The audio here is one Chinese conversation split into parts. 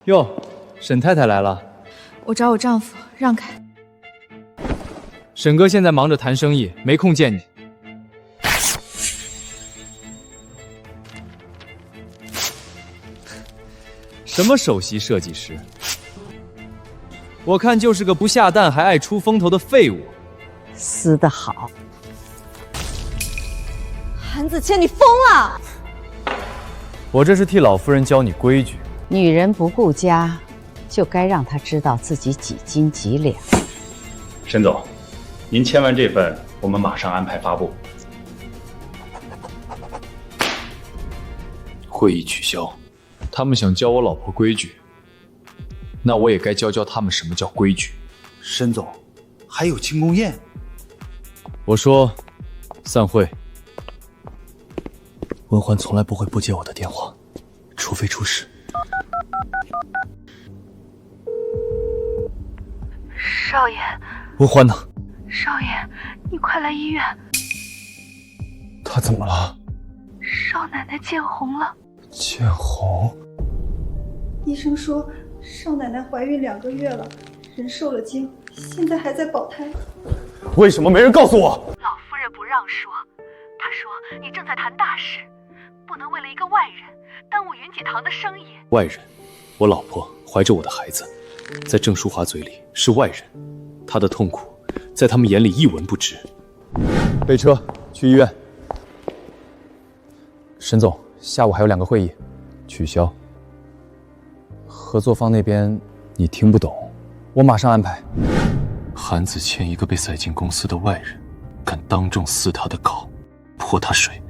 喲，沈太太来了。我找我丈夫，讓開。沈哥现在忙着谈生意，没空见你。什么首席设計師？我看就是個不下蛋還愛出風頭的廢物。撕得好。韓子謙，你瘋了！我這是替老夫人教你規矩。女人不顧家，就該讓她知道自己幾斤幾兩。沈總，您簽完這份，我們馬上安排發布。會議取消。他們想教我老婆規矩，那我也該教教他們什麼叫規矩。沈總，還有慶功宴。我說，散會。文歡從來不會不接我的電話，除非出事。少爺，文歡呢？少爺，你快来醫院。她怎麼了？少奶奶見紅了。見紅？醫生說少奶奶懷孕2個月了，人受了驚，現在還在保胎。為什麼沒人告訴我？老夫人不讓說，她說你正在談大事，不能為了一個外人耽誤雲錦堂的生意。外人？我老婆懷着我的孩子，在鄭淑華嘴裡是外人，她的痛苦在他們眼裡一文不值。備車去醫院。沈總，下午還有2個會議，取消。合作方那邊你聽不懂，我馬上安排。韓子謙一個被塞進公司的外人，敢當眾撕他的稿，潑他水，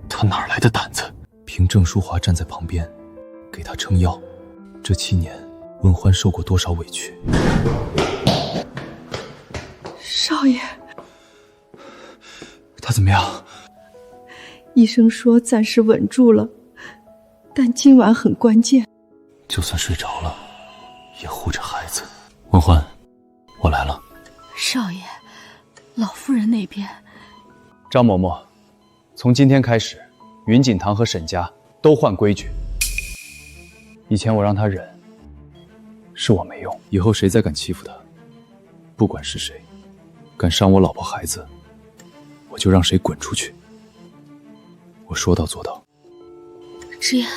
他哪來的膽子？憑鄭淑華站在旁邊，給他撐腰。這7年，文歡受過多少委屈？少爺，他怎麼樣？醫生說暫時穩住了，但今晚很關鍵。就算睡着了，也護着孩子。文歡，我來了。少爺，老夫人那邊……張嬷嬷，從今天開始，雲錦堂和沈家都換規矩。以前我讓他忍，是我沒用。以後誰再敢欺負他，不管是誰，敢傷我老婆孩子，我就讓誰滾出去。我說到做到。之言，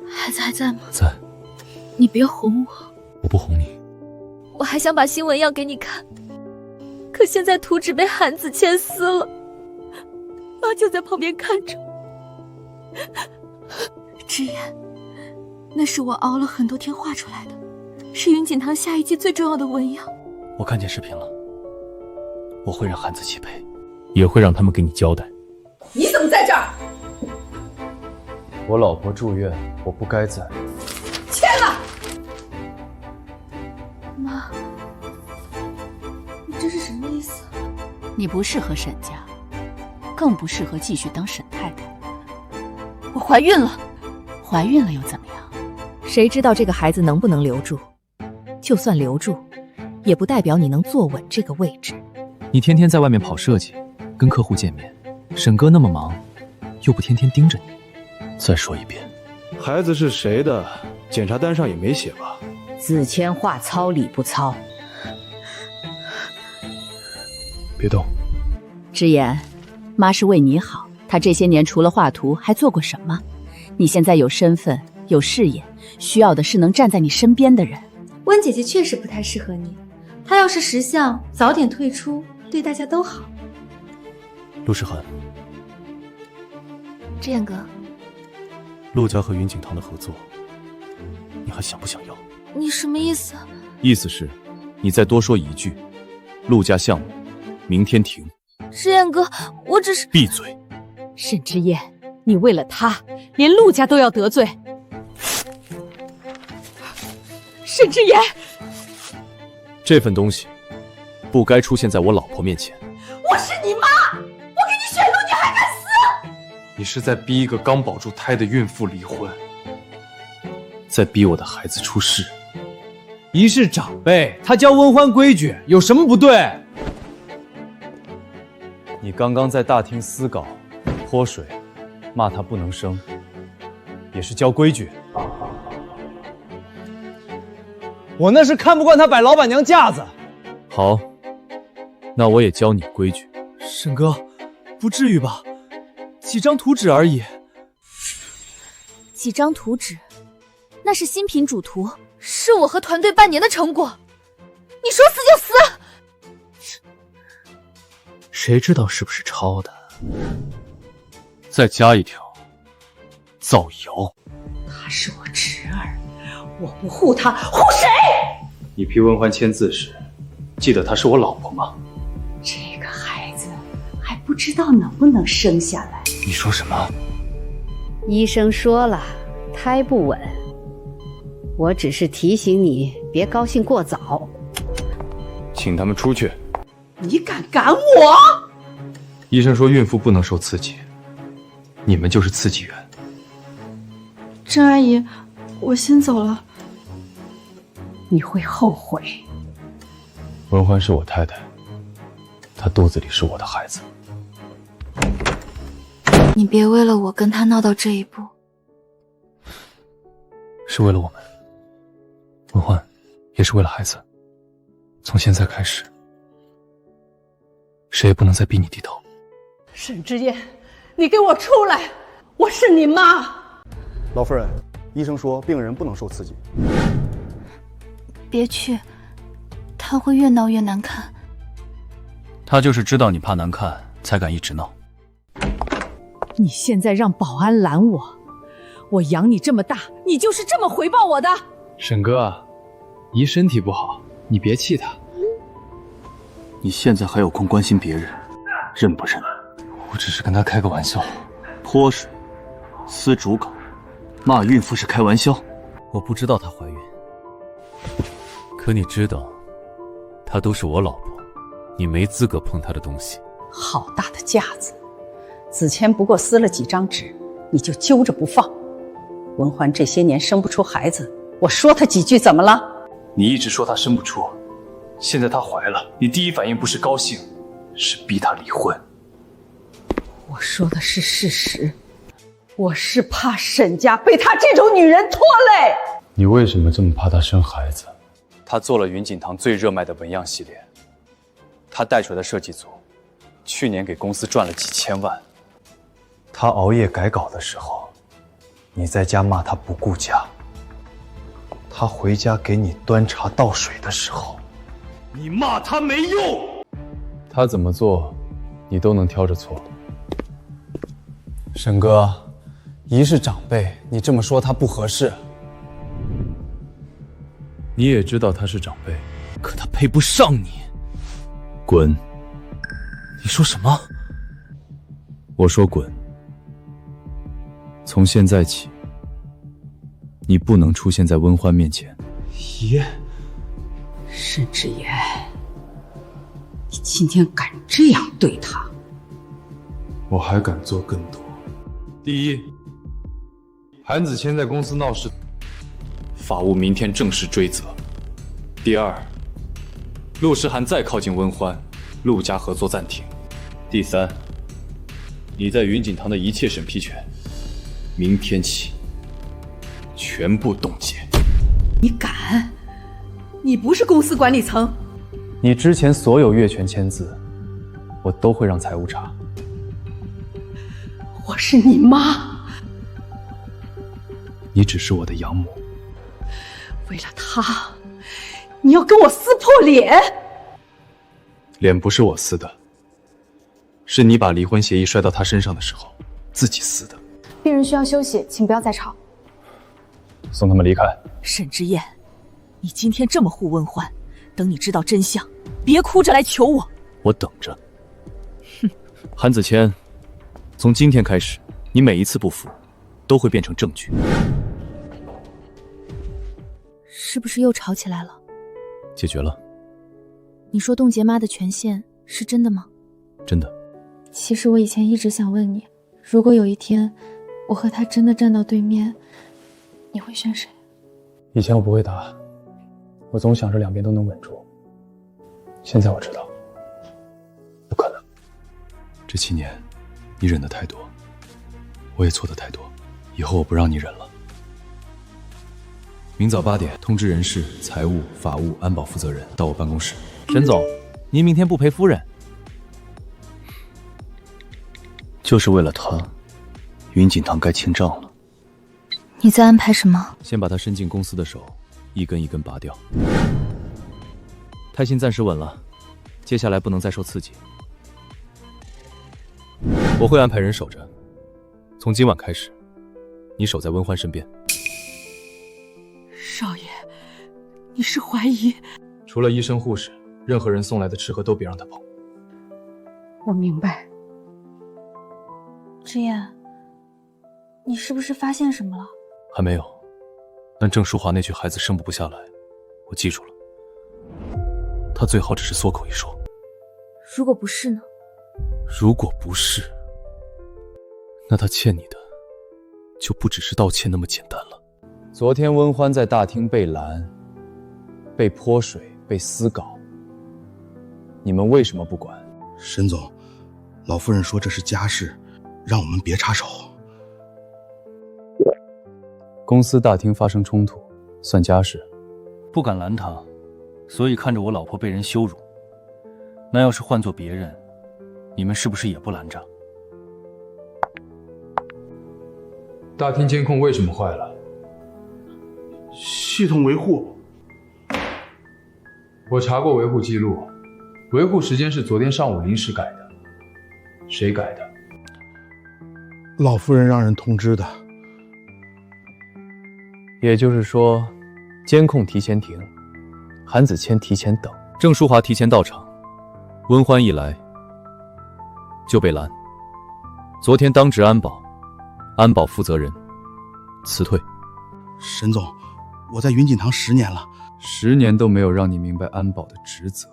孩子還在嗎？在。你別哄我。我不哄你。我還想把新聞要給你看，可現在圖紙被韓子謙撕了，媽就在旁邊看着。之言，那是我熬了很多天畫出來的，是雲錦堂下一季最重要的文樣。我看見視頻了，我會讓韓子棄陪，也會讓他們給你交代。你怎麼在這兒？我老婆住院，我不該在。簽了。媽，你这是什麼意思？你不適合沈家，更不適合繼續當沈太太。我懷孕了，懷孕了又怎麼樣？誰知道這個孩子能不能留住？就算留住，也不代表你能坐穩這個位置。你天天在外面跑設計，跟客戶見面，沈哥那麼忙，又不天天盯着你。再說一遍，孩子是誰的？檢查單上也沒寫吧？子謙話糙理不糙。別動。之言，媽是為你好，她這些年除了畫圖還做過什麼？你現在有身份有事業，需要的是能站在你身邊的人。溫姐姐確實不太適合你，她要是識相，早點退出，對大家都好。陸世涵，之言哥，陸家和雲錦堂的合作，你還想不想要？你什麼意思？意思是，你再多說一句，陸家項目明天停。之言哥，我只是……閉嘴！沈之言，你為了他，連陸家都要得罪。沈之言，這份東西不該出現在我老婆面前。我是你媽，我給你選路，你還敢撕？你是在逼一個剛保住胎的孕婦離婚，在逼我的孩子出事。一是長輩，他教溫歡規矩，有什麼不對？你剛剛在大廳撕稿、潑水，罵他不能生，也是教規矩。我那是看不慣他擺老闆娘架子。好，那我也教你規矩。沈哥，不至於吧？幾張圖紙而已。幾張圖紙，那是新品主圖，是我和团队半年的成果。你說死就死！誰知道是不是抄的？再加一條，造謠。他是我侄兒，我不護他，護誰？你批文歡簽字時，記得她是我老婆嗎？這個孩子還不知道能不能生下來。你說什麼？醫生說了，胎不穩。我只是提醒你，別高興過早。請他們出去。你敢趕我？醫生說孕婦不能受刺激，你們就是刺激源。鄭阿姨，我先走了。你會後悔。文歡是我太太，她肚子裡是我的孩子。你別為了我跟他鬧到這一步。是為了我們，文歡，也是為了孩子。從現在開始，誰也不能再逼你低頭。沈之嫣，你給我出來！我是你媽。老夫人，醫生說病人不能受刺激。別去，他會越鬧越難看。他就是知道你怕難看，才敢一直鬧。你現在讓保安攔我，我養你這麼大，你就是這麼回報我的？沈哥啊，姨身體不好，你別氣她。你現在還有空關心別人，認不認？我只是跟她開個玩笑。潑水、撕竹稿、罵孕婦是開玩笑。我不知道她懷孕，可你知道，她都是我老婆，你沒資格碰她的東西。好大的架子！子謙不過撕了幾張紙，你就揪着不放。文歡這些年生不出孩子，我說她幾句怎麼了？你一直說她生不出，現在她懷了，你第一反應不是高興，是逼她離婚。我說的是事實，我是怕沈家被她這種女人拖累。你為什麼這麼怕她生孩子？她做了雲錦堂最熱賣的紋樣系列，她帶出來的設計組，去年給公司賺了幾千萬。他熬夜改稿的時候，你在家罵他不顧家；他回家給你端茶倒水的時候，你罵他沒用。他怎麼做，你都能挑着錯。沈哥，姨是長輩，你這麼說他不合適。你也知道他是長輩，可他配不上你。滾！你說什麼？我說滾。從現在起，你不能出現在温歡面前。姨，沈之言，你今天敢這樣對他？我還敢做更多。第一，韓子謙在公司鬧事，法務明天正式追責。第二，陸詩涵再靠近溫歡，陸家合作暫停。第三，你在雲錦堂的一切審批權，明天起全部凍結。你敢？你不是公司管理層。你之前所有越权簽字，我都會讓財務查。我是你媽。你只是我的養母。為了他，你要跟我撕破臉？臉不是我撕的，是你把離婚協議摔到他身上的時候自己撕的。病人需要休息，請不要再吵。送他們離開。沈之嫣，你今天這麼護溫歡，等你知道真相，別哭着來求我。我等着。哼，韓子謙，從今天開始，你每一次不服，都會變成證據。是不是又吵起来了？解決了。你說冻結媽的權限是真的嗎？真的。其實我以前一直想問你，如果有一天我和他真的站到对面，你會選誰？以前我不會答，我總想着兩邊都能穩住。現在我知道，不可能。這7年，你忍得太多，我也錯得太多，以後我不讓你忍了。明早8點通知人事、財務、法務、安保負責人到我辦公室。沈總，您明天不陪夫人？就是为了他，云锦堂该清账了。你在安排什么？先把他伸进公司的手一根一根拔掉。胎心暂时稳了，接下来不能再受刺激。我会安排人守着，从今晚开始，你守在温欢身边。少爷，你是怀疑？除了医生、护士，任何人送来的吃喝都别讓他碰。我明白。之言，你是不是发现什么了？还没有，但郑淑华那句孩子生不下来，我记住了。他最好只是缩口一说。如果不是呢？如果不是，那他欠你的就不只是道歉那么简单了。昨天温欢在大厅被拦、被泼水、被撕稿，你们为什么不管？沈总，老夫人说这是家事，让我们別插手。公司大廳發生衝突，算家事。不敢攔他，所以看着我老婆被人羞辱。那要是換做別人，你們是不是也不攔着？大廳監控為什麼壞了？系統維護。我查過維護記錄，維護時間是昨天上午臨時改的。誰改的？老夫人讓人通知的。也就是說，監控提前停，韓子謙提前等，鄭淑華提前到場，溫歡一來就被攔。昨天當值安保負責人辭退。沈總，我在雲錦堂10年了，10年都沒有讓你明白安保的職責。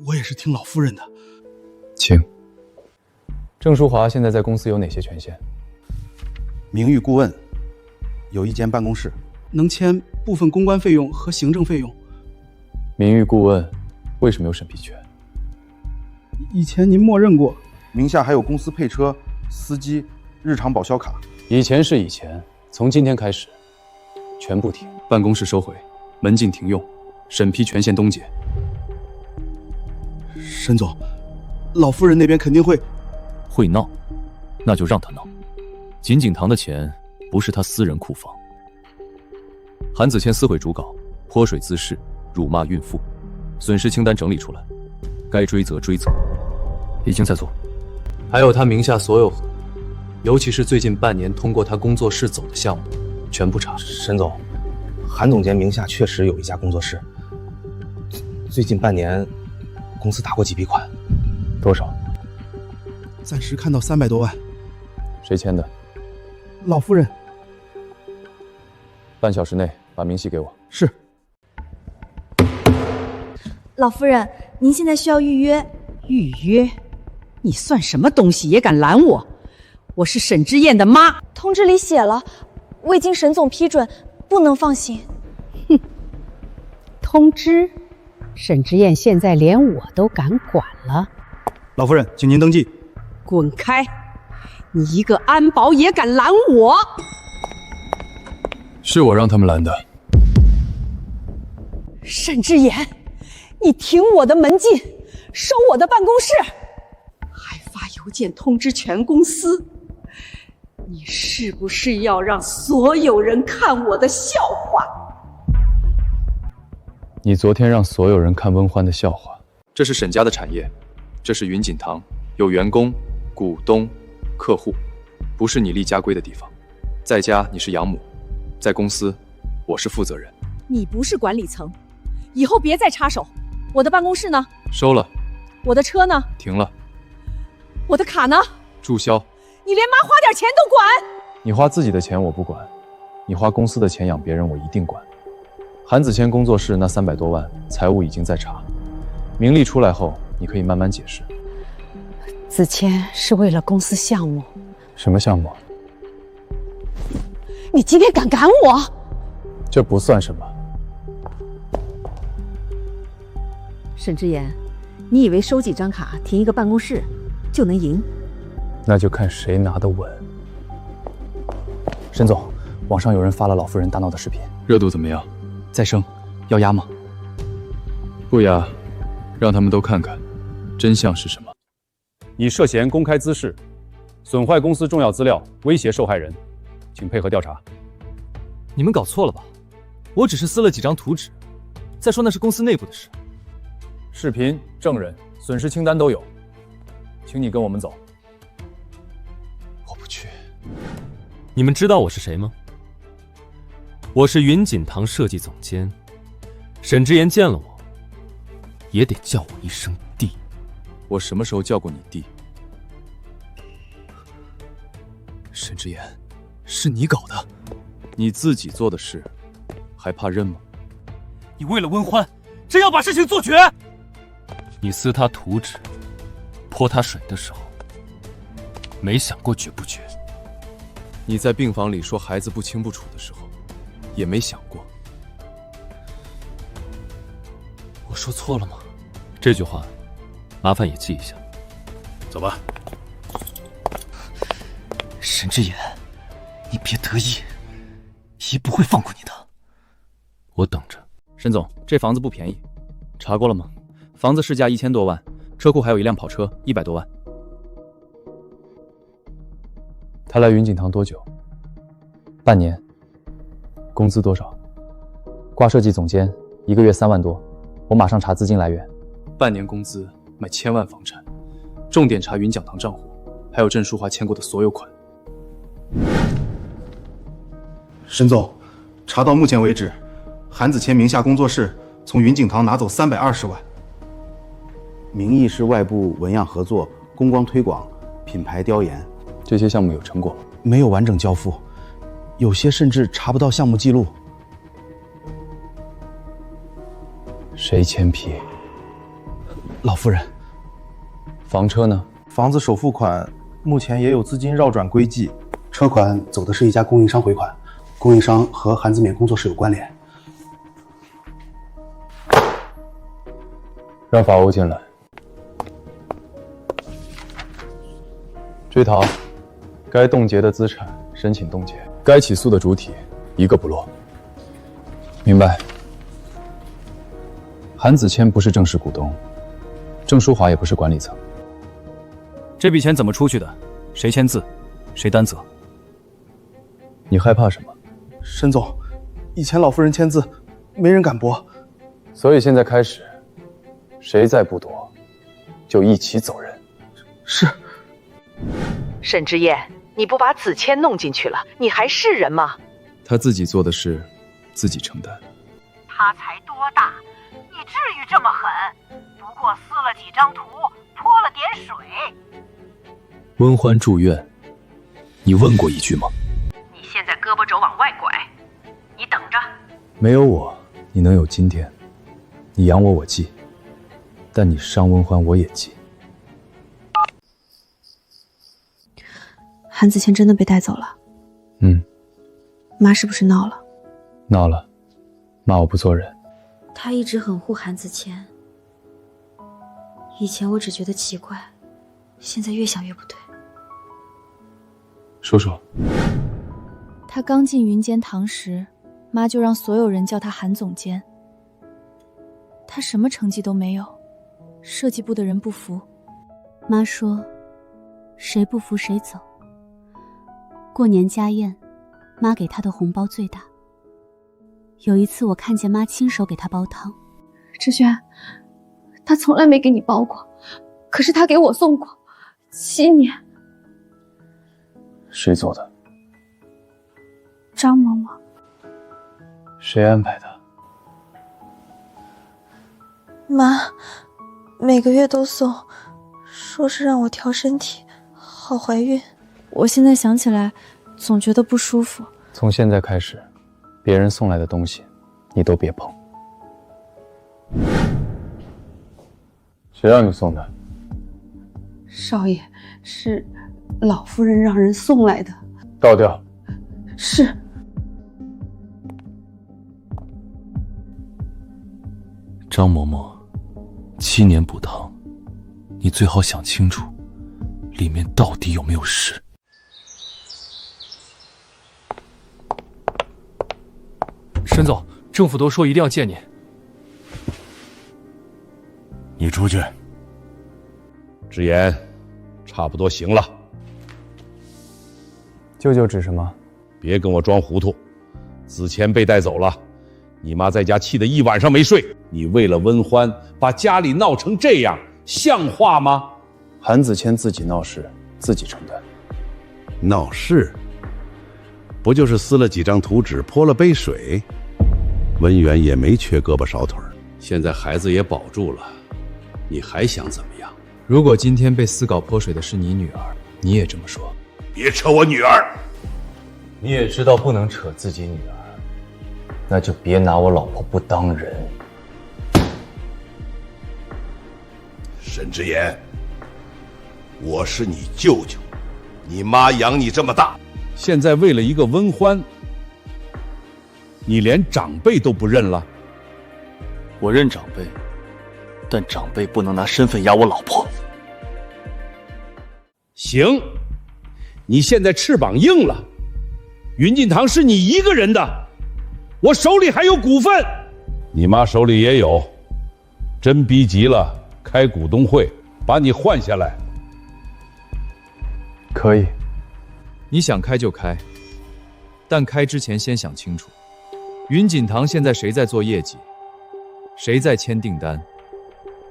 我也是聽老夫人的。請。鄭淑華現在在公司有哪些權限？名譽顧問，有一間辦公室，能簽部分公關費用和行政費用。名譽顧問為什麼有審批權？以前您默認過。名下還有公司配車、司機、日常保銷卡。以前是以前，從今天開始全部停，辦公室收回，門禁停用，審批權限凍結。沈總，老夫人那邊肯定會鬧，那就讓他鬧。錦景堂的錢不是他私人庫房。韓子謙撕毀主稿，潑水滋事，辱罵孕婦，損失清單整理出來，該追責追責，已經在做。還有他名下所有，尤其是最近半年通過他工作室走的項目，全部查。沈總，韓總監名下確實有一家工作室，最近半年公司打過幾筆款。多少？暫時看到300多萬。誰簽的？老夫人。半小時內把明細給我。是。老夫人，您現在需要預約。預約？你算什麼東西也敢攔我？我是沈之燕的媽。通知裡寫了，未經沈總批准，不能放行。哼，通知？沈之燕現在連我都敢管了。老夫人，請您登記。滾開！你一個安保也敢攔我？是我讓他們攔的。沈之言，你停我的門禁，收我的辦公室，還發郵件通知全公司，你是不是要讓所有人看我的笑話？你昨天讓所有人看溫歡的笑話。這是沈家的產業，這是雲錦堂，有員工、股東、客戶，不是你立家規的地方。在家你是養母，在公司我是負責人。你不是管理層，以後別再插手。我的辦公室呢？收了。我的車呢？停了。我的卡呢？註銷。你連媽花點錢都管？你花自己的錢我不管，你花公司的錢養別人我一定管。韓子謙工作室那300多萬，財務已經在查，名利出來後你可以慢慢解釋。子謙是為了公司項目。什麼項目？你今天敢趕我？這不算什麼。沈之言，你以為收幾張卡停一個辦公室就能贏？那就看誰拿得穩。沈總，网上有人发了老夫人大闹的视频，热度怎么样？再升，要压吗？不压，让他们都看看真相是什么。你涉嫌公开滋事，损坏公司重要资料，威胁受害人，请配合调查。你们搞错了吧？我只是撕了几张图纸，再说那是公司内部的事。视频、证人、损失清单都有，请你跟我们走。我不去。你们知道我是谁吗？我是云锦堂设计总监，沈之言见了我，也得叫我一声弟。我什么时候叫过你弟？沈之言，是你搞的，你自己做的事，还怕认吗？你为了温欢，真要把事情做绝？你撕他图纸，泼他水的时候，没想过绝不绝？你在病房里说孩子不清不楚的时候，也没想过。我说错了吗？这句话，麻烦也记一下。走吧。沈之言，你别得意，姨不会放过你的。我等着。沈总，这房子不便宜，查过了吗？房子市价1000多万，车库还有一辆跑车100多万。他来云锦堂多久？半年。工资多少？挂设计总监1个月3万多，我马上查资金来源。半年工资买1000万房产，重点查云讲堂账户，还有郑淑华签过的所有款。沈总，查到目前为止，韩子谦名下工作室从云锦堂拿走320万，名义是外部文样合作、公关推廣、品牌調研，這些項目有成果？沒有完整交付，有些甚至查不到項目記錄。誰簽批？老夫人。房車呢？房子首付款目前也有資金繞轉歸記，車款走的是一家供應商回款，供應商和韓子勉工作室有關聯。讓法歐進來。追逃，該凍結的資產申請凍結，該起訴的主體一個不落。明白。韓子謙不是正式股東，鄭淑華也不是管理層。這筆錢怎麼出去的？誰簽字？誰擔責？你害怕什麼？沈總，以前老夫人簽字，沒人敢駁。所以現在開始，誰再不奪，就一起走人。是。沈之燕，你不把子谦弄進去了，你還是人嗎？他自己做的事，自己承擔。他才多大，你至於這麼狠？不過撕了幾張圖，潑了點水。溫歡住院，你問過一句嗎？你現在胳膊肘往外拐，你等着。沒有我，你能有今天？你養我，我記；但你傷溫歡，我也記。韓子謙真的被帶走了。媽是不是鬧了？鬧了，罵我不做人。她一直很護韓子謙。以前我只覺得奇怪，現在越想越不對。說說。他剛進雲間堂時，媽就讓所有人叫他韓總監。他什麼成績都沒有，設計部的人不服。媽說，誰不服誰走。過年家宴，媽給他的紅包最大。有一次我看見媽親手給他煲湯。志軒，他從來沒給你煲過，可是他給我送過，7年。誰做的？張嬤嬤。誰安排的？媽，每個月都送，說是讓我調身體，好懷孕。我現在想起來，總覺得不舒服。從現在開始，別人送來的東西，你都別碰。誰讓你送的？少爺，是老夫人讓人送來的。倒掉。是。張嬤嬤，7年補湯，你最好想清楚，裡面到底有沒有事。沈总，政府都说一定要见您。你出去。直言，差不多行了。舅舅指什么？别跟我装糊涂。子谦被带走了，你妈在家气得一晚上没睡。你为了温欢，把家里闹成这样，像話嗎？韩子谦自己鬧事，自己承擔。鬧事？不就是撕了幾張圖紙，潑了杯水？溫遠也沒缺胳膊少腿，現在孩子也保住了，你還想怎麼樣？如果今天被撕稿潑水的是你女兒，你也這麼說？別扯我女兒！你也知道不能扯自己女兒，那就別拿我老婆不當人。沈之言，我是你舅舅，你媽養你這麼大，現在為了一個溫歡，你連長輩都不認了？我認長輩，但長輩不能拿身份壓我老婆。行，你現在翅膀硬了，雲錦堂是你一個人的，我手裡還有股份，你媽手裡也有，真逼急了，開股東會，把你換下來。可以。你想開就開，但開之前先想清楚，雲錦堂現在誰在做業績，誰在簽訂單，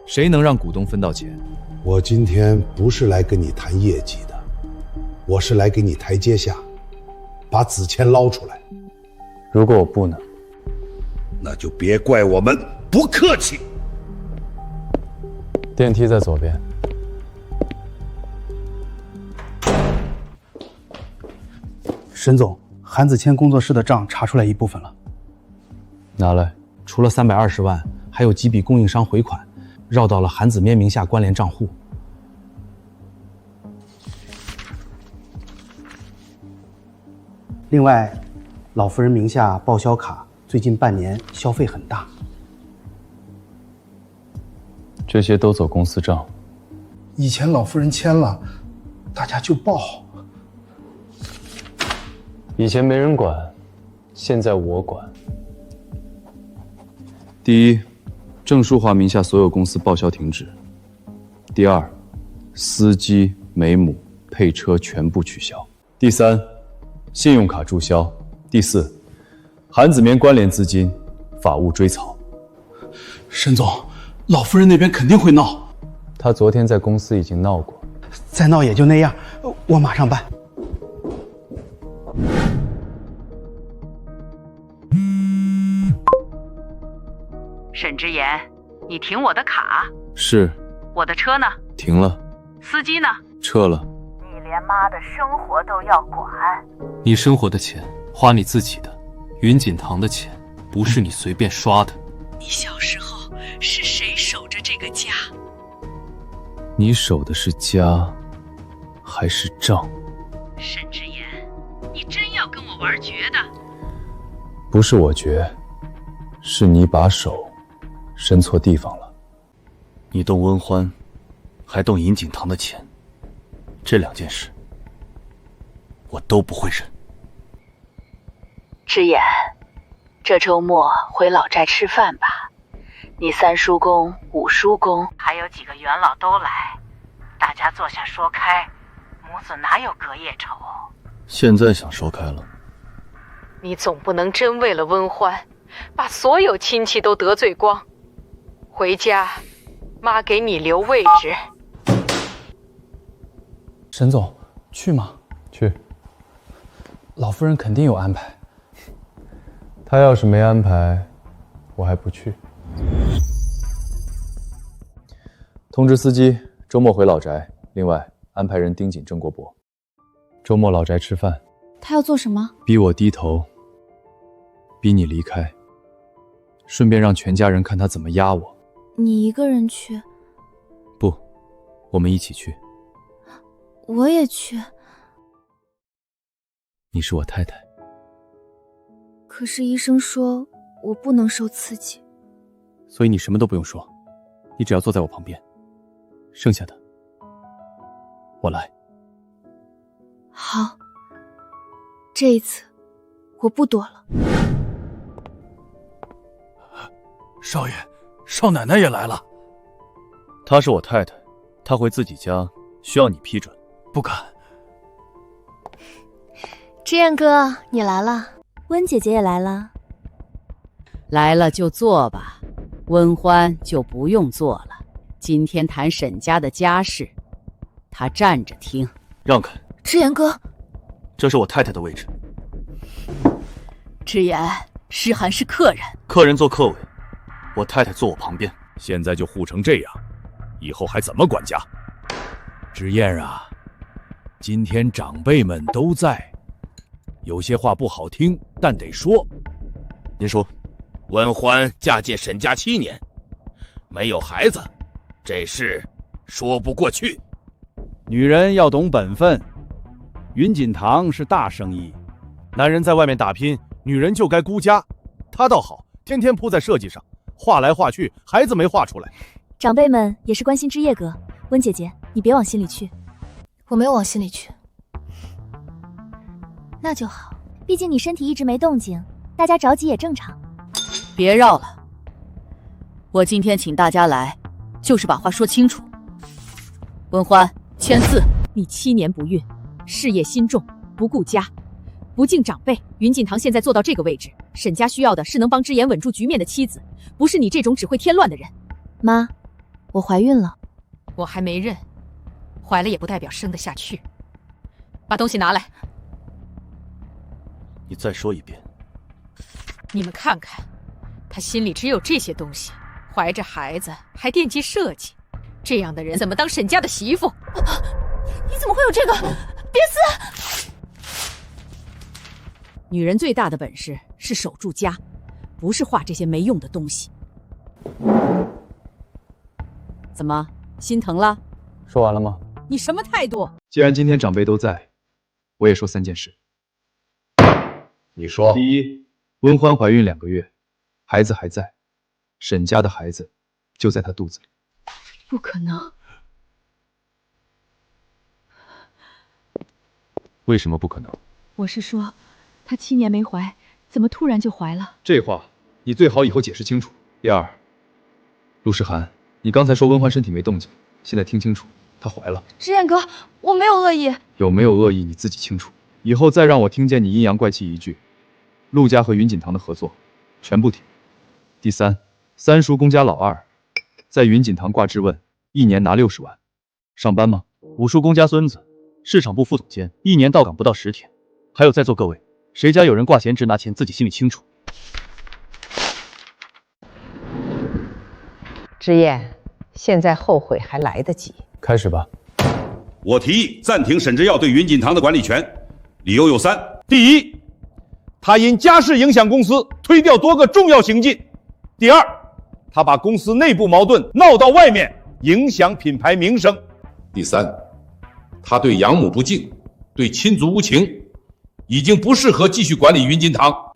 誰能讓股東分到錢？我今天不是來跟你談業績的，我是來給你台階下，把子謙撈出來。如果我不呢？那就別怪我們不客氣。電梯在左邊。沈總，韓子謙工作室的賬查出來一部分了。拿來。除了320萬，還有幾筆供應商回款，繞到了韓子綿名下關聯賬戶。另外，老夫人名下報銷卡最近半年消費很大。這些都走公司賬。以前老夫人簽了，大家就報。以前沒人管，現在我管。第一，鄭淑華名下所有公司報銷停止。第二，司機、美母、配車全部取消。第三，信用卡註銷。第四，韓子綿關聯資金法務追討。沈總，老夫人那邊肯定會鬧。他昨天在公司已經鬧過，再鬧也就那樣，我馬上辦。沈之言，你停我的卡？是。我的車呢？停了。司機呢？撤了。你連媽的生活都要管？你生活的錢花你自己的，雲錦堂的錢不是你隨便刷的。你小時候是誰守着這個家？你守的是家，還是賬？沈之言，你真要跟我玩絕的？不是我絕，是你把手伸錯地方了。你動溫歡，還動雲錦堂的錢，這兩件事我都不會忍。之言，這週末回老寨吃飯吧。你三叔公、五叔公還有幾個元老都來，大家坐下說開，母子哪有隔夜仇？現在想說開了。你總不能真為了溫歡，把所有親戚都得罪光。回家，媽給你留位置。沈總，去嗎？去。老夫人肯定有安排。她要是沒安排，我還不去。通知司機周末回老宅，另外安排人盯緊鄭國博。周末老宅吃飯。他要做什麼？逼我低頭，逼你離開，順便讓全家人看他怎麼壓我。你一個人去？不，我們一起去。我也去。你是我太太。可是醫生說我不能受刺激。所以你什麼都不用說，你只要坐在我旁邊，剩下的我來。好，這一次我不躲了。少爺，少奶奶也来了。她是我太太，她回自己家需要你批准。不敢。志燕哥，你来了。温姐姐也来了。来了就坐吧，温欢就不用坐了。今天谈沈家的家事，他站着听。让开。志燕哥，这是我太太的位置。志言，诗涵是客人，客人坐客位，我太太坐我旁边。现在就护成这样，以后还怎么管家？志燕啊，今天长辈们都在，有些话不好听，但得说。您说。温欢嫁进沈家7年，没有孩子，这事说不过去。女人要懂本分，云锦堂是大生意，男人在外面打拼，女人就该顾家。她倒好，天天扑在设計上，畫來畫去，孩子沒畫出來。長輩們也是關心之夜哥，溫姐姐，你別往心裡去。我沒有往心裡去。那就好，畢竟你身體一直沒動靜，大家着急也正常。別繞了，我今天請大家來，就是把話說清楚。溫歡，簽字。你7年不孕，事業心重，不顧家，不敬長輩。雲錦堂現在做到這個位置，沈家需要的是能幫之言穩住局面的妻子，不是你這種只會添亂的人。媽，我懷孕了。我還沒認，懷了也不代表生得下去。把東西拿來。你再說一遍。你們看看。他心裡只有這些東西，懷着孩子還惦記設計，這樣的人怎麼當沈家的媳婦？你怎麼會有這個？別撕！女人最大的本事是守住家，不是畫這些沒用的東西。怎麼，心疼了？說完了嗎？你什麼態度？既然今天長輩都在，我也說3件事。你說。第一，溫歡懷孕2個月。孩子還在，沈家的孩子就在她肚子裡。不可能！為什麼不可能？我是說，她7年沒懷，怎麼突然就懷了？這話你最好以後解釋清楚。第二，陸詩涵，你剛才說溫歡身體沒動靜，現在聽清楚，她懷了。志燕哥，我沒有惡意。有沒有惡意你自己清楚。以後再讓我聽見你陰陽怪氣一句，陸家和雲錦堂的合作全部停。第三，三叔公家老二，在雲錦堂掛質問，1年拿60萬，上班嗎？5叔公家孫子，市場部副總監，1年到崗不到10天。還有在座各位，誰家有人掛閒職拿錢，自己心裡清楚。之燕，現在後悔還來得及。開始吧。我提議暫停沈之耀對雲錦堂的管理權，理由有3：第一，他因家事影響公司，推掉多個重要行徑。第二，他把公司內部矛盾鬧到外面，影響品牌名聲。第三，他對養母不敬，對親族無情，已經不適合繼續管理雲錦堂。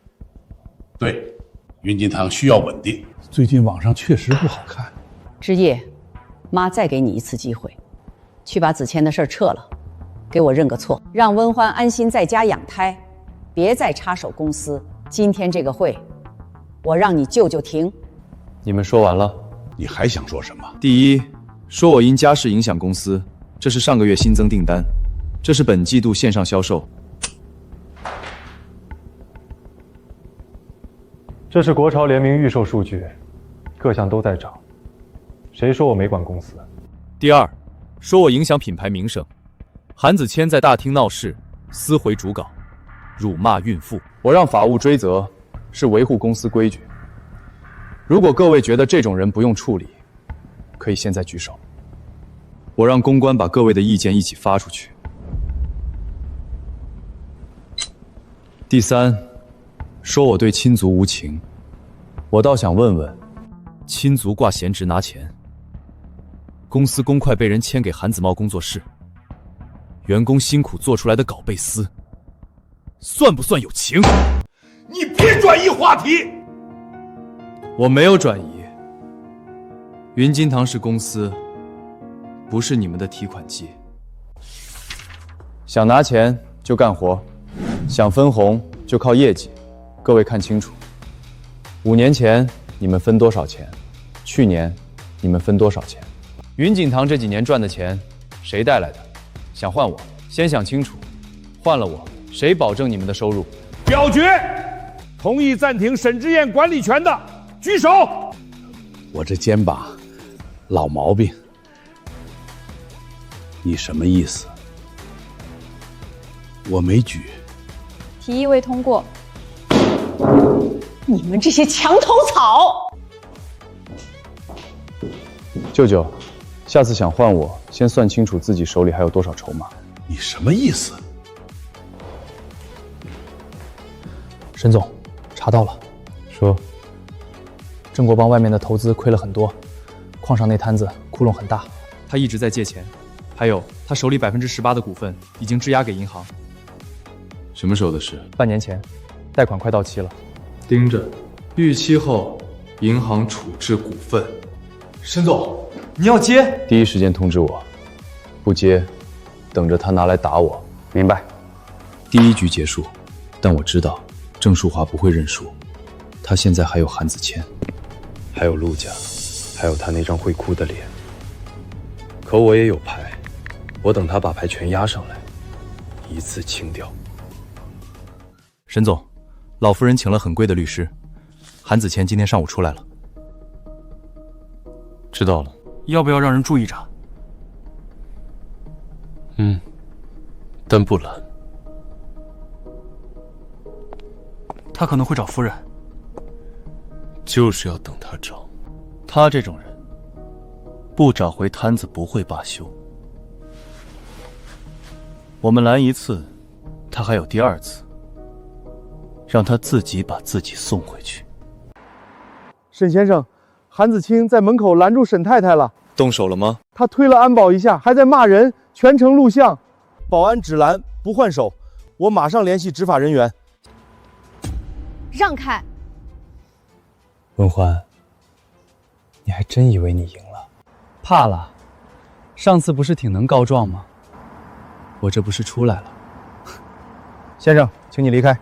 對，雲錦堂需要穩定。最近網上確實不好看。之夜，媽再給你一次機會，去把子謙的事撤了，給我認個錯，讓溫歡安心在家養胎，別再插手公司。今天這個會，我讓你舅舅停。你們說完了？你還想說什麼？第一，說我因家事影響公司，這是上個月新增訂單，這是本季度線上銷售。這是國潮聯名預售數據，各項都在漲。誰說我沒管公司？第二，說我影響品牌名聲。韓子謙在大廳鬧事，撕毀主稿，辱罵孕婦。我讓法務追責，是維護公司規矩。如果各位覺得這種人不用處理，可以現在舉手。我讓公關把各位的意見一起發出去。第三，說我對親族無情，我倒想問問，親族掛閒職拿錢，公司公筷被人簽給韓子茂工作室，員工辛苦做出來的稿被撕，算不算有情？你別轉移話題。我沒有轉移。雲金堂是公司，不是你們的提款機。想拿錢就幹活，想分紅就靠業績。各位看清楚，5年前你們分多少錢？去年你們分多少錢？雲錦堂這幾年賺的錢，誰帶來的？想換我，先想清楚。換了我，誰保證你們的收入？表決，同意暫停沈之燕管理權的舉手。我这肩膀老毛病，你什么意思？我没举。提议未通过。你们这些墙头草！舅舅，下次想换我，先算清楚自己手里还有多少筹码。你什么意思？沈总，查到了。说，郑国帮外面的投资亏了很多，矿上那摊子窟窿很大，他一直在借钱，还有他手里18%的股份已经质押给银行。什么时候的事？半年前，贷款快到期了。盯着，逾期后银行處置股份。沈总，你要接？第一時間通知我，不接，等着他拿來打我。明白。第一局結束，但我知道鄭淑華不會認輸。他現在還有韓子謙，還有陸家，還有他那張會哭的臉。可我也有牌，我等他把牌全壓上來，一次清掉。沈總，老夫人請了很貴的律師，韓子謙今天上午出來了。知道了，要不要讓人注意着？但不難。他可能會找夫人。就是要等他找。他這種人，不找回攤子不會罷休。我們攔一次，他還有第二次。讓他自己把自己送回去。沈先生，韓子清在門口攔住沈太太了。動手了嗎？他推了安保一下，還在罵人，全程錄像。保安只攔不換手，我馬上聯繫執法人員。讓開！文歡，你還真以為你贏了？怕了？上次不是挺能告狀嗎？我這不是出來了。先生，請你離開。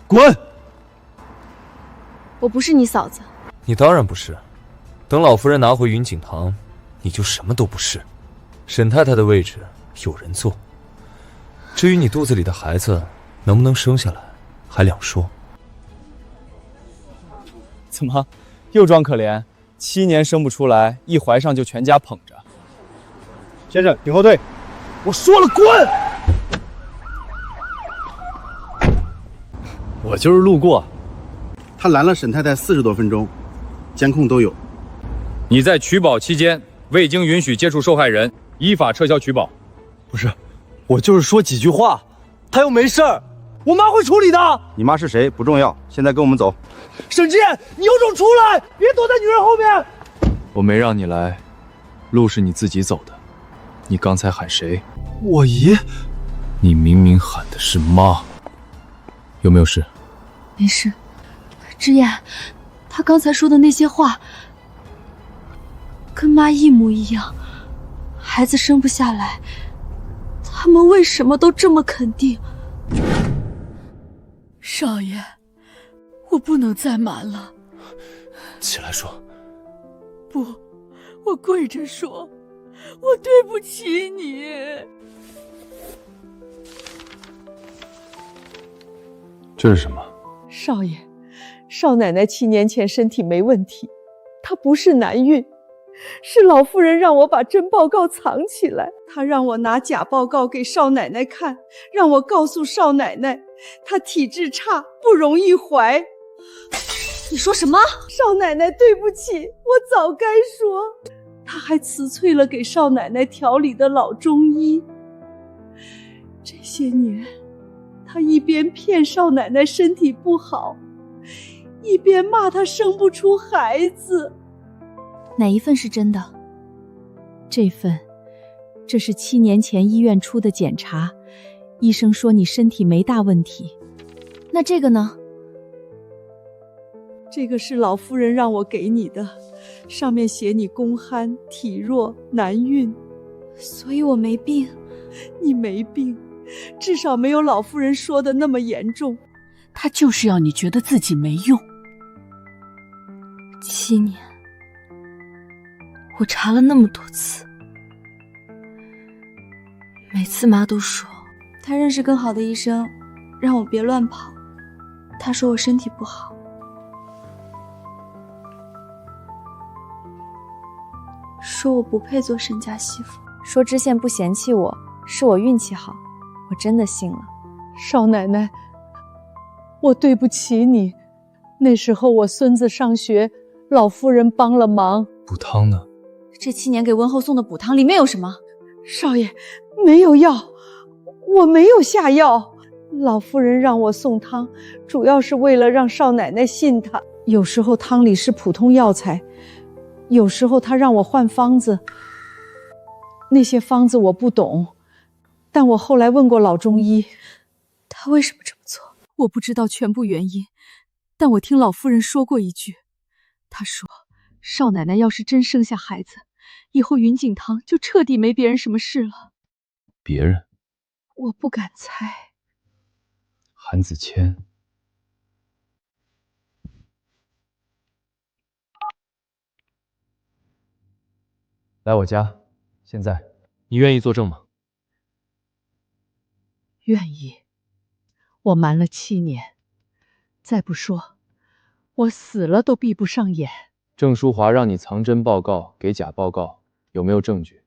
滾！我不是你嫂子。你當然不是。等老夫人拿回雲錦堂，你就什麼都不是。沈太太的位置有人坐。至於你肚子裡的孩子能不能生下來，還兩說。怎麼又裝可憐？7年生不出來，一懷上就全家捧着。先生，請後退。我說了滾！我就是路過。他攔了沈太太40多分鐘，監控都有。你在取保期間未經允許接觸受害人，依法撤銷取保。不是，我就是說幾句話，他又沒事兒，我媽會處理的。你媽是誰不重要，現在跟我們走。沈之燕，你有種出來，別躲在女人後面。我沒讓你來，路是你自己走的。你剛才喊誰？我姨。你明明喊的是媽。有沒有事？沒事。之燕，她剛才說的那些話，跟媽一模一樣。孩子生不下來，他們為什麼都這麼肯定？少爺，我不能再瞞了。起來說。不，我跪着說，我對不起你。這是什麼？少爺，少奶奶7年前身體沒問題，她不是難孕，是老夫人讓我把真報告藏起來，她讓我拿假報告給少奶奶看，讓我告訴少奶奶，她體質差，不容易懷。你說什麼？少奶奶，對不起，我早該說。她還辭退了給少奶奶調理的老中醫。這些年，她一邊騙少奶奶身體不好，一邊罵她生不出孩子。哪一份是真的？這份，這是7年前醫院出的檢查，醫生說你身體沒大問題。那這個呢？這個是老夫人讓我給你的，上面寫你宮寒、體弱、難孕。所以我沒病。你沒病，至少沒有老夫人說的那麼嚴重。她就是要你覺得自己沒用。7年，我查了那么多次，每次妈都说她认识更好的医生，让我别乱跑。她说我身体不好。说我不配做沈家媳妇，说知县不嫌弃我，是我运气好，我真的信了。少奶奶，我对不起你，那时候我孙子上学，老夫人帮了忙。补汤呢？这7年给温后送的补汤里面有什么？少爷，没有药，我没有下药。老夫人让我送汤，主要是为了让少奶奶信她。有时候汤里是普通药材，有时候她让我换方子，那些方子我不懂，但我后来问过老中医。他为什么这么做？我不知道全部原因，但我听老夫人说过一句，她说少奶奶要是真生下孩子，以後云锦堂就徹底沒別人什麼事了。別人？我不敢猜。韓子謙。來我家，現在。你願意作證嗎？願意。我瞞了7年，再不說，我死了都閉不上眼。鄭淑華讓你藏真報告，給假報告，有沒有證據？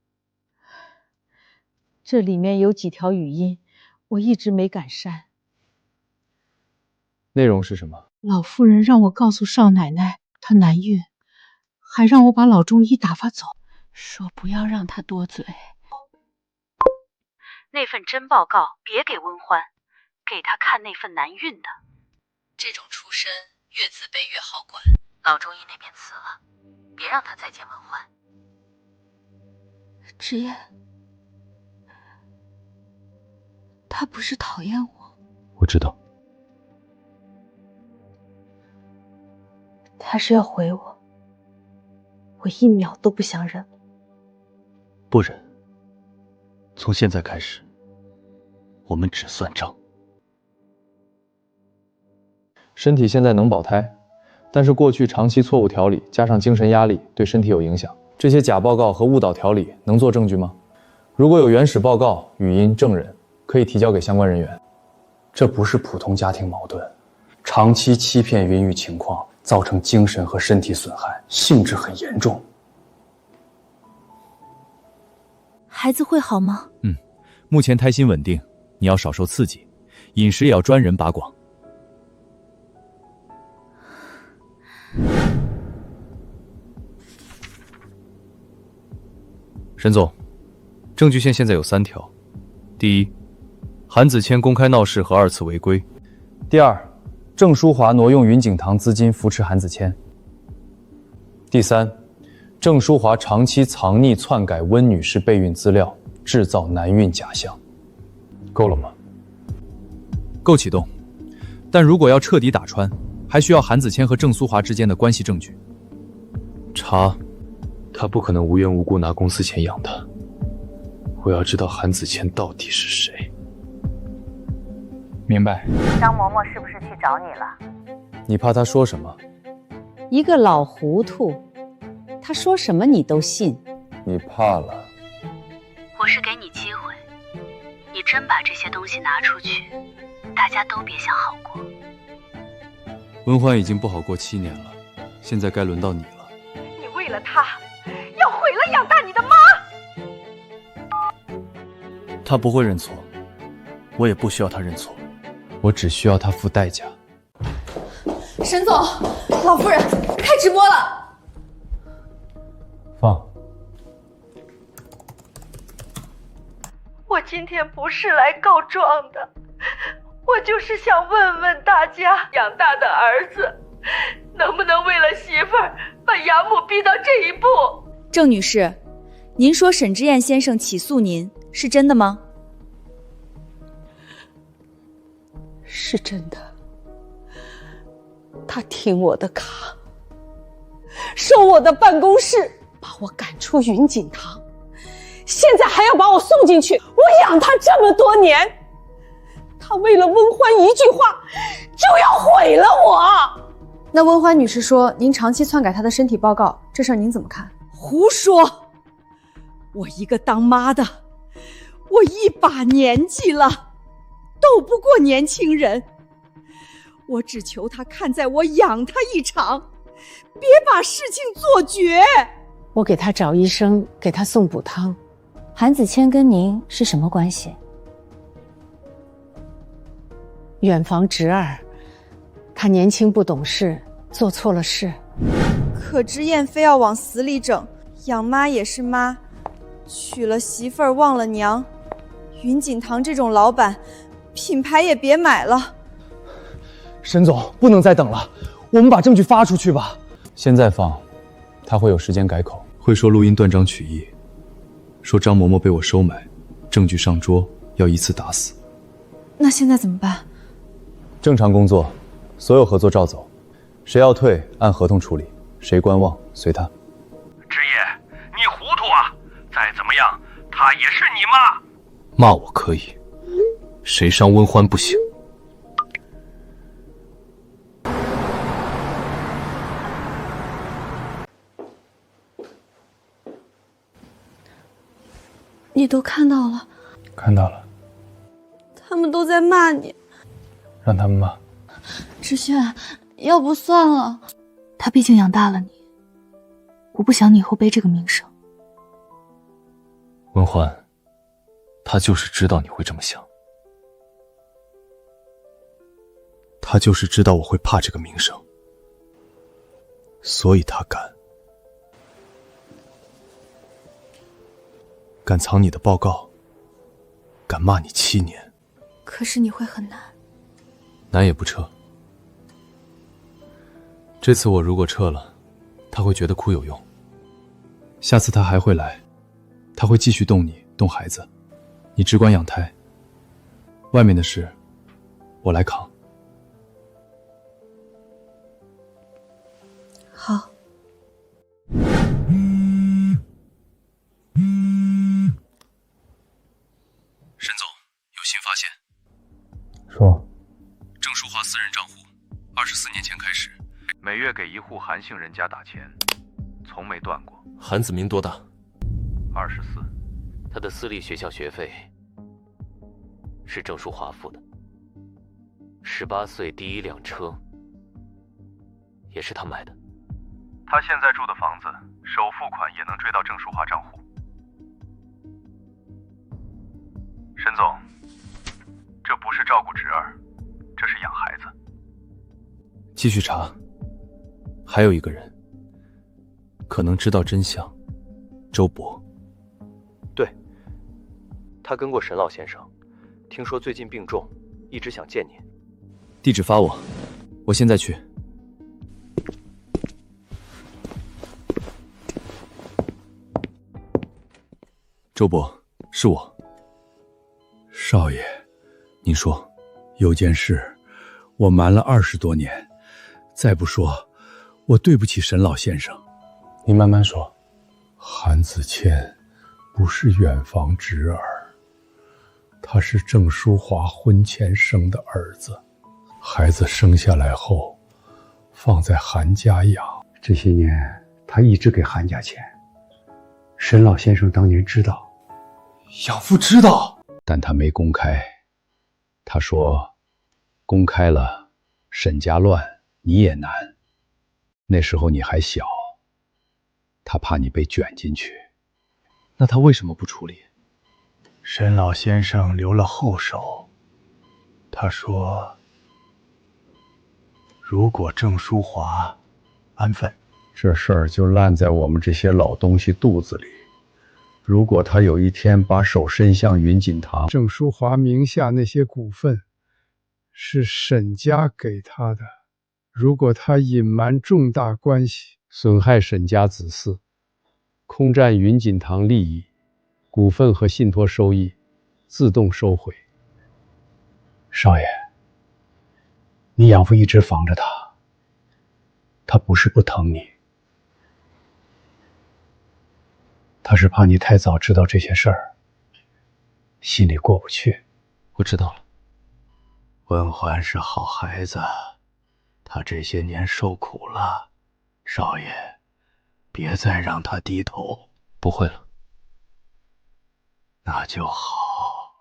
這裡面有幾條語音，我一直沒敢刪。內容是什麼？老夫人讓我告訴少奶奶她難孕，還讓我把老中醫打發走，說不要讓她多嘴。那份真報告別給溫歡，給他看那份難孕的。這種出身越自卑越好管。老中醫那邊辭了，別讓他再見溫歡。知燕，他不是討厭我。我知道。他是要回我，我1秒都不想忍。不忍。從現在開始，我們只算賬。身體現在能保胎，但是過去長期錯誤調理加上精神壓力對身體有影響。這些假報告和誤導調理能做證據嗎？如果有原始報告、語音、證人，可以提交給相關人員。這不是普通家庭矛盾，長期欺騙云雨情況造成精神和身體損害，性質很嚴重。孩子會好嗎？目前胎心穩定，你要少受刺激，飲食也要專人把廣。沈總，證據線現在有3條：第一，韓子謙公開鬧事和2次違規；第二，鄭淑華挪用雲景堂資金扶持韓子謙；第三，鄭淑華長期藏匿篡改溫女士備孕資料，製造難孕假象。夠了嗎？夠啟動，但如果要徹底打穿，還需要韓子謙和鄭淑華之間的關係證據。查，他不可能無緣無故拿公司錢養他。我要知道韓子謙到底是誰。明白。張嬤嬤是不是去找你了？你怕他說什麼？一個老糊塗，他說什麼你都信。你怕了。我是給你機會，你真把這些東西拿出去，大家都別想好過。溫歡已經不好過7年了，現在該輪到你了。你為了他，要毀了養大你的媽。他不會認錯，我也不需要他認錯，我只需要他付代價。沈總，老夫人開直播了。放。我今天不是來告狀的，我就是想問問大家，養大的兒子能不能為了媳婦兒把養母逼到這一步？鄭女士，您說沈之燕先生起訴您是真的嗎？是真的。他聽我的卡，收我的辦公室，把我趕出雲錦堂，現在還要把我送進去。我養他這麼多年，他為了溫歡一句話就要毀了我。那温欢女士说您长期篡改她的身体报告，这事儿您怎么看？胡说！我一个当媽的，我一把年紀了，鬥不過年輕人。我只求他看在我養他一場，別把事情做絕。我給他找醫生，給他送補湯。韓子謙跟您是什麼關係？遠房侄兒，他年輕不懂事，做錯了事。可直言非要往死裡整，養媽也是媽，娶了媳婦兒忘了娘。雲錦堂這種老闆，品牌也別買了。沈總，不能再等了，我們把證據發出去吧。現在放，他會有時間改口，會說錄音斷章取義，說張嬤嬤被我收買，證據上桌，要一次打死。那現在怎麼辦？正常工作，所有合作照走，誰要退按合同處理，誰觀望隨他。之夜，你糊塗啊！再怎麼樣，她也是你媽。罵我可以，誰傷溫歡不行。你都看到了？看到了。他們都在罵你。讓他們罵。志炫，要不算了。他畢竟養大了你，我不想你以後背這個名聲。溫歡，他就是知道你會這麼想。他就是知道我會怕這個名聲，所以他敢藏你的報告，敢罵你7年。可是你會很難。難也不撤。這次我如果撤了，他會覺得哭有用。下次他還會來，他會繼續動你，動孩子。你只管養胎，外面的事我來扛。好。沈總，有新發現。說。鄭淑華私人賬戶，24年前開始，每月給一戶韓姓人家打錢，從沒斷過。韓子明多大？24。他的私立學校學費是鄭淑華付的。18歲第一輛車也是他買的。他現在住的房子，首付款也能追到鄭淑華賬戶。沈總，這不是照顧侄兒，這是養孩子。繼續查，還有一個人可能知道真相，周博。對，他跟過沈老先生，聽說最近病重，一直想見您。地址發我，我現在去。周博，是我。少爺，您說，有件事我瞞了20多年，再不說，我對不起沈老先生。你慢慢說。韓子謙不是遠房侄兒，他是鄭淑華婚前生的兒子，孩子生下來後放在韓家養。這些年他一直給韓家錢，沈老先生當年知道。養父知道，但他沒公開。他說，公開了，沈家亂，你也難。那時候你還小，他怕你被捲進去。那他為什麼不處理？沈老先生留了後手。他說，如果鄭淑華安分，這事兒就爛在我們這些老東西肚子裡。如果他有一天把手伸向雲錦堂，鄭淑華名下那些股份是沈家給他的。如果他隱瞞重大關係，損害沈家子嗣，空佔雲錦堂利益，股份和信託收益自動收回。少爺，你養父一直防着他，他不是不疼你。他是怕你太早知道這些事兒，心裡過不去。我知道了。文歡是好孩子，他这些年受苦了，少爷，别再让他低头。不会了。那就好。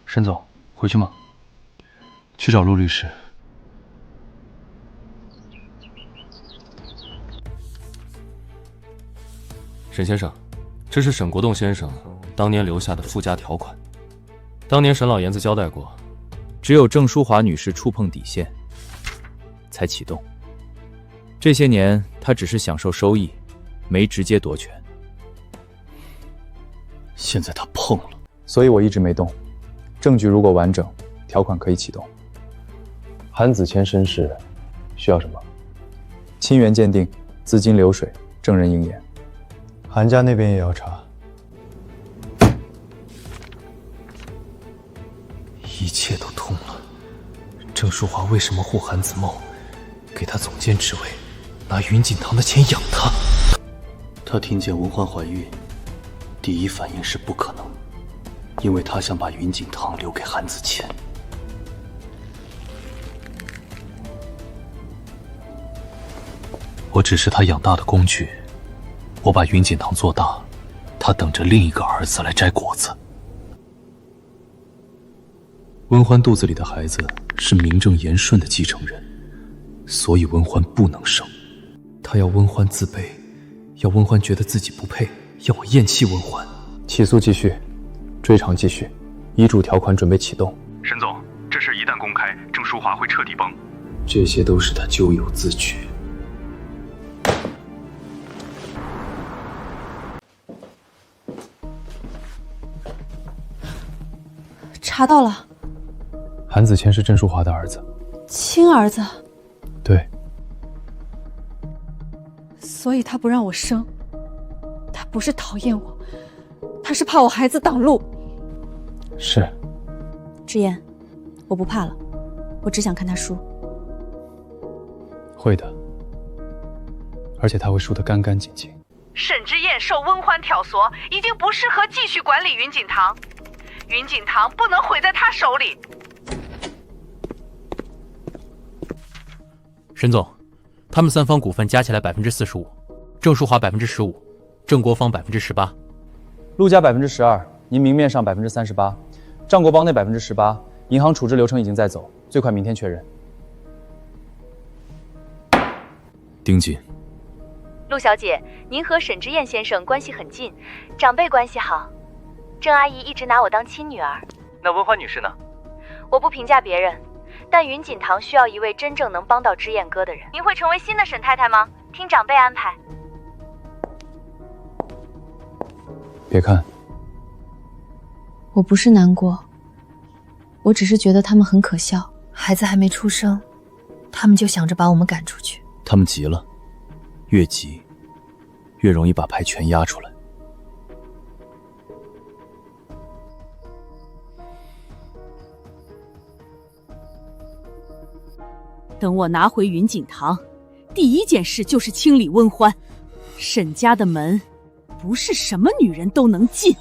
沈总，回去吗？去找陆律师。沈先生，这是沈国栋先生当年留下的附加条款。当年沈老爷子交代过，只有郑淑华女士觸碰底線，才啟動。這些年，他只是享受收益，沒直接奪權。現在他碰了，所以我一直沒動。證據如果完整，條款可以啟動。韓子謙身世需要什麼？親緣鑑定、資金流水、證人應驗。韓家那邊也要查。一切都通了。鄭淑華為什麼護韓子茂，給他總監職位，拿雲錦堂的錢養他？他聽見文歡懷孕，第一反應是不可能，因為他想把雲錦堂留給韓子謙。我只是他養大的工具，我把雲錦堂做大，他等着另一個兒子來摘果子。溫歡肚子裡的孩子是名正言順的繼承人，所以溫歡不能生。他要溫歡自卑，要溫歡覺得自己不配，要我厭棄溫歡。起訴繼續，追償繼續，遺囑條款準備啟動。沈總，這事一旦公開，鄭淑華會徹底崩。這些都是他咎由自取。查到了。韓子謙是鄭淑華的兒子。親兒子。對。所以他不讓我生，他不是討厭我，他是怕我孩子擋路。是。智嫣，我不怕了，我只想看他輸。會的，而且他會輸得乾乾淨淨。沈之燕受溫歡挑唆，已經不適合繼續管理雲錦堂，雲錦堂不能毀在他手裡。沈總，他們三方股份加起來45%，鄭淑華15%，鄭國芳18%。陸家12%，您明面上38%，張國邦那18%，銀行處置流程已經在走，最快明天確認。丁進，陸小姐，您和沈之燕先生關係很近，長輩關係好。鄭阿姨一直拿我當親女兒。那溫歡女士呢？我不評價別人，但雲錦堂需要一位真正能幫到之燕哥的人。您會成為新的沈太太嗎？聽長輩安排。別看，我不是難過，我只是覺得他們很可笑。孩子還沒出生，他們就想着把我們趕出去。他們急了，越急，越容易把牌全壓出來。等我拿回雲錦堂，第一件事就是清理溫歡。沈家的門，不是什麼女人都能進。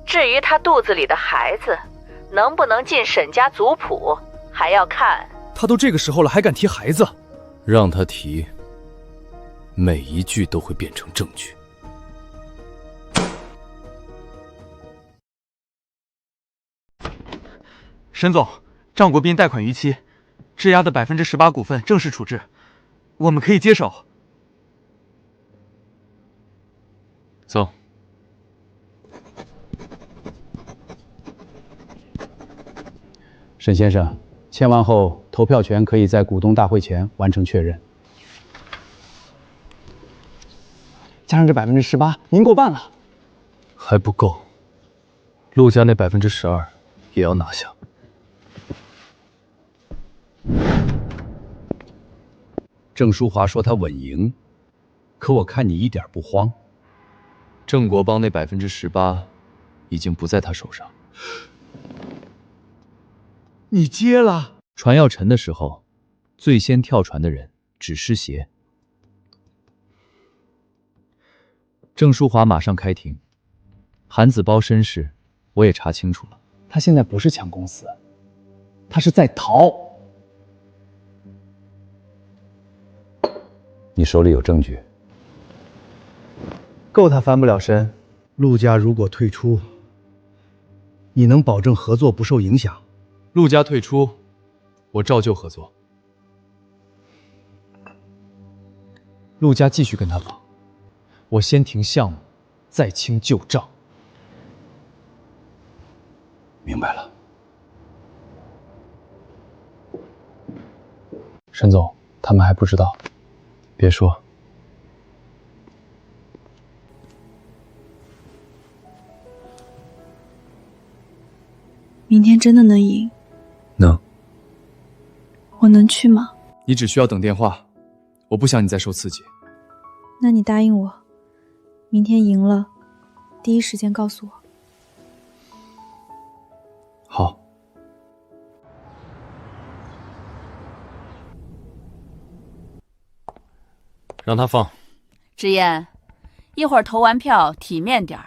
至於他肚子裡的孩子，能不能進沈家族譜，還要看。他都這個時候了，還敢提孩子？讓他提，每一句都會變成證據。沈總，張國斌貸款逾期，質押的18%股份正式處置，我們可以接手。走。沈先生，簽完後，投票權可以在股東大會前完成確認。加上這18%，您過半了。還不夠，陸家那12%也要拿下。鄭淑華說他穩贏，可我看你一點不慌。鄭國邦那18%已經不在他手上。你接了？船要沉的時候，最先跳船的人只濕鞋。鄭淑華馬上開庭，韩子包身世，我也查清楚了，他现在不是抢公司，他是在逃。你手里有证据？够他翻不了身。陆家如果退出，你能保证合作不受影响？陆家退出，我照旧合作。陆家继续跟他绑，我先停项目，再清旧账。明白了。沈总，他们还不知道，别说。明天真的能赢？能。我能去吗？你只需要等電話，我不想你再受刺激。那你答應我，明天贏了，第一時間告訴我。好。讓他放。之嫣，一會兒投完票體面點兒，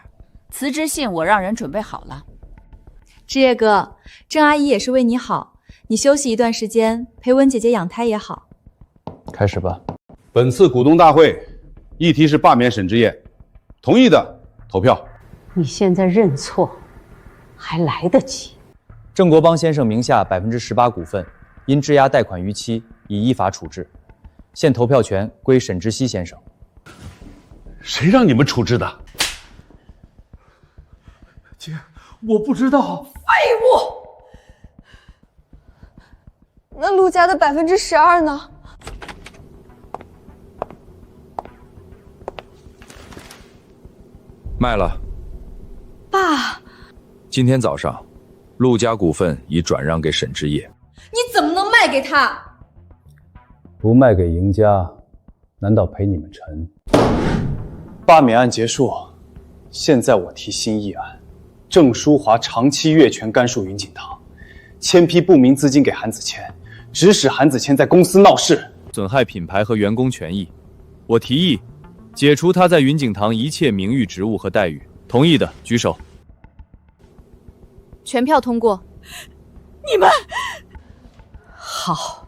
辭職信我讓人準備好了。志業哥，鄭阿姨也是為你好，你休息一段時間，陪文姐姐養胎也好。開始吧。本次股東大會議題是罷免沈之燁，同意的投票。你現在認錯還來得及。鄭國邦先生名下18%股份因質押貸款逾期，已依法處置，現投票權歸沈之熙先生。誰讓你們處置的？姐，我不知道。廢物！那陸家的12%呢？賣了。爸，今天早上，陸家股份已轉讓給沈之燁。你怎麼能賣給他？不賣給贏家，難道陪你們沉？罷免案結束，現在我提新議案：鄭淑華長期越權干涉雲錦堂，簽批不明資金給韓子謙，指使韓子謙在公司鬧事，損害品牌和員工權益。我提議解除他在雲錦堂一切名譽、職務和待遇。同意的舉手。全票通過。你們好，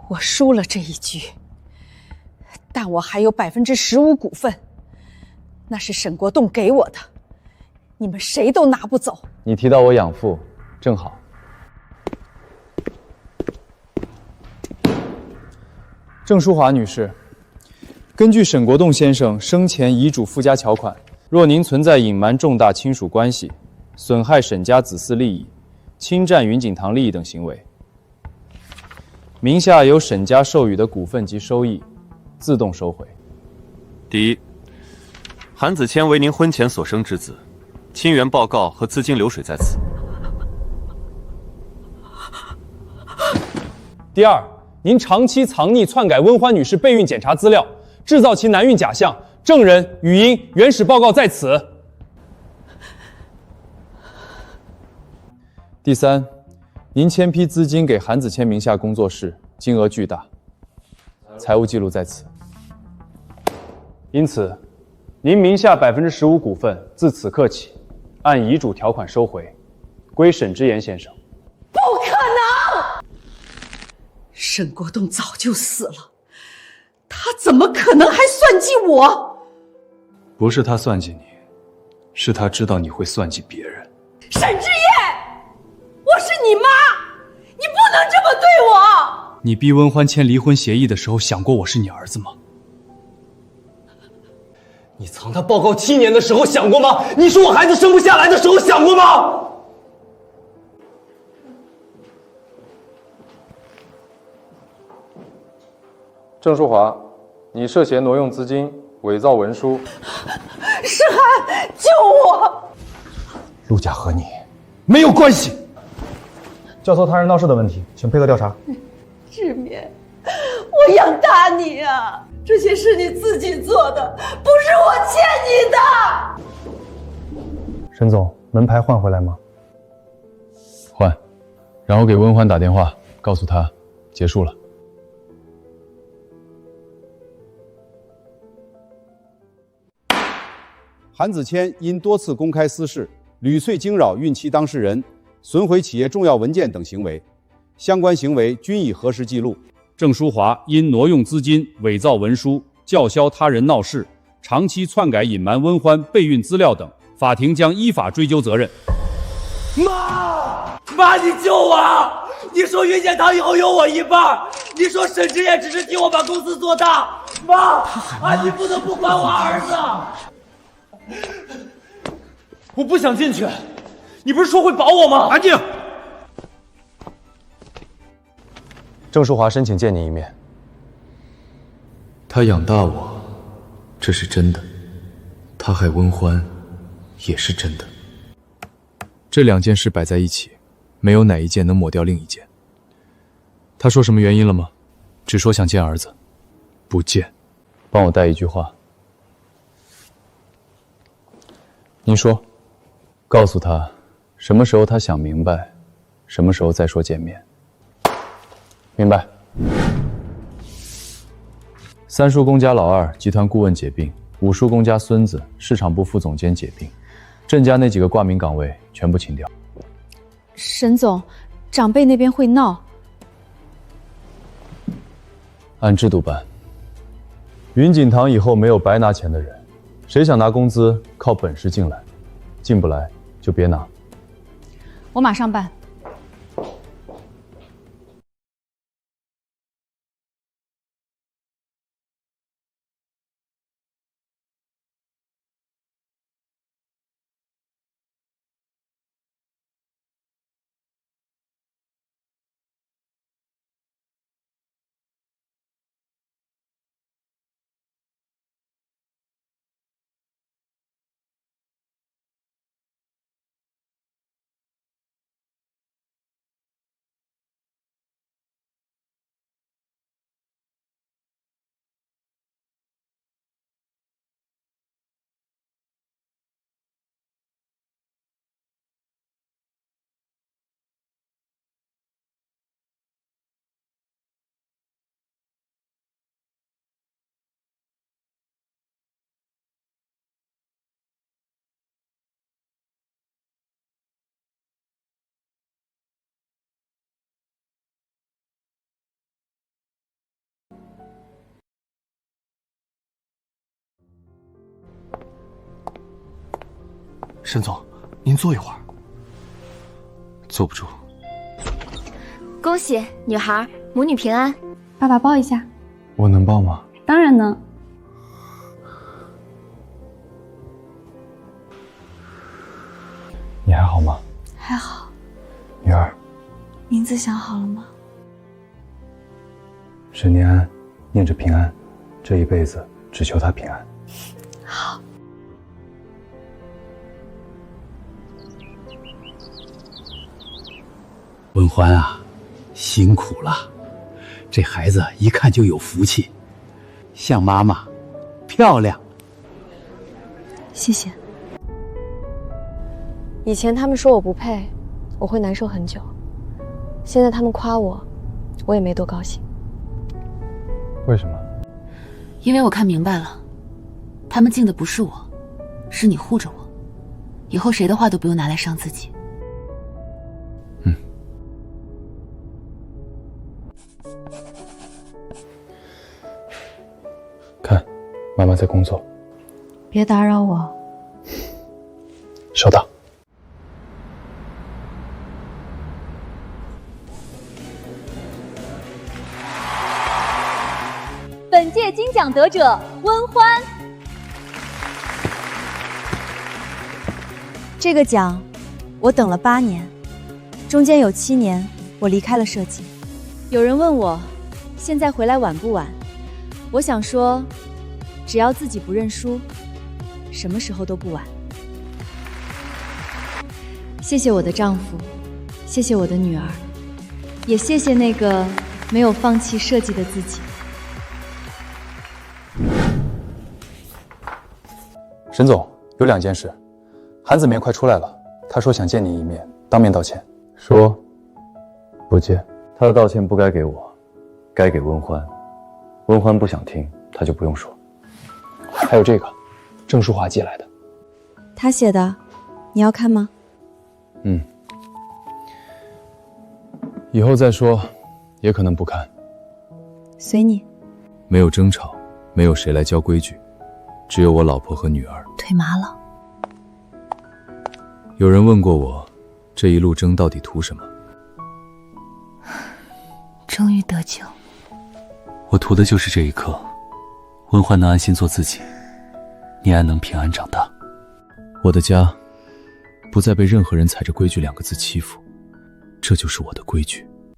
我輸了這一局，但我還有15%股份，那是沈國棟給我的，你們誰都拿不走。你提到我養父，正好。鄭淑華女士，根據沈國棟先生生前遺囑附加條款，若您存在隱瞞重大親屬關係、損害沈家子嗣利益、侵占雲錦堂利益等行為，名下由沈家授予的股份及收益，自動收回。第一，韓子謙為您婚前所生之子，親緣報告和資金流水在此。第二，您長期藏匿篡改溫歡女士備孕檢查資料，製造其難孕假象，證人、語音、原始報告在此。第三，您簽批資金給韓子謙名下工作室，金額巨大，財務記錄在此。因此，您名下15%股份自此刻起，按遺囑條款收回，歸沈之言先生。不可能！沈國棟早就死了，他怎麼可能還算計我？不是他算計你，是他知道你會算計別人。沈之燁，我是你媽，你不能這麼對我！你逼溫歡簽離婚協議的時候，想過我是你兒子嗎？你藏他報告7年的時候想過嗎？你說我孩子生不下來的時候想過嗎？鄭淑華，你涉嫌挪用資金、偽造文書。詩涵，救我！陸家和你沒有關係。教唆他人鬧事的問題，請配合調查。志勉，我養大你啊，這些是你自己做的，不是我欠你的。沈總，門牌換回來嗎？換，然後給溫歡打電話，告訴他結束了。韩子谦因多次公開私事、屢歲驚擾孕期當事人、損毀企業重要文件等行為，相關行為均已核實記錄。鄭淑華因挪用資金、偽造文書、叫囂他人鬧事、長期篡改隱瞞溫歡備孕資料等，法庭將依法追究責任。媽，你救我！你說雲建堂以後有我一半，你說沈之燁只是替我把公司做大，媽，你不能不管我兒子。我不想進去，你不是說會保我嗎？安靜。鄭淑華申請見你一面。他養大我，這是真的；他害溫歡，也是真的。這兩件事擺在一起，沒有哪一件能抹掉另一件。他說什麼原因了嗎？只說想見兒子，不見。幫我帶一句話。您說，告訴他，什麼時候他想明白，什麼時候再說見面。明白。三叔公家老二集團顧問解聘，五叔公家孫子市場部副總監解聘，鄭家那幾個掛名崗位全部清掉。沈總，長輩那邊會鬧。按制度辦。雲錦堂以後沒有白拿錢的人，誰想拿工資靠本事進來，進不來就別拿。我馬上辦。沈总，您坐一会儿。坐不住。恭喜女孩母女平安。爸爸抱一下。我能抱吗？当然能。你还好吗？还好。女兒，名字想好了嗎？沈念安，念着平安，這一輩子只求他平安。好。溫歡啊，辛苦了，這孩子一看就有福氣，像媽媽，漂亮。謝謝。以前他們說我不配，我會難受很久。現在他們誇我，我也沒多高興。為什麼？因為我看明白了，他們敬的不是我，是你護着我。以後誰的話都不用拿來傷自己。看，媽媽在工作。別打擾我。收到。本屆金獎得者溫歡。這個獎，我等了8年，中間有7年我離開了設計。有人問我，現在回來晚不晚？我想說，只要自己不認輸，什麼時候都不晚。謝謝我的丈夫，謝謝我的女兒，也謝謝那個沒有放棄設計的自己。沈總，有2件事。韓子綿快出來了，他說想見你一面，當面道歉。說不見。他的道歉不該給我，該給溫歡。溫歡不想聽，他就不用說。還有這個，鄭淑華寄來的。他寫的，你要看吗？以后再说，也可能不看。随你。没有争吵，没有谁来教规矩，只有我老婆和女兒。腿麻了。有人问過我，这一路争到底图什么？终于得救。我图的就是这一刻，温欢能安心做自己，念安能平安长大。我的家，不再被任何人踩着规矩2个字欺负，这就是我的规矩。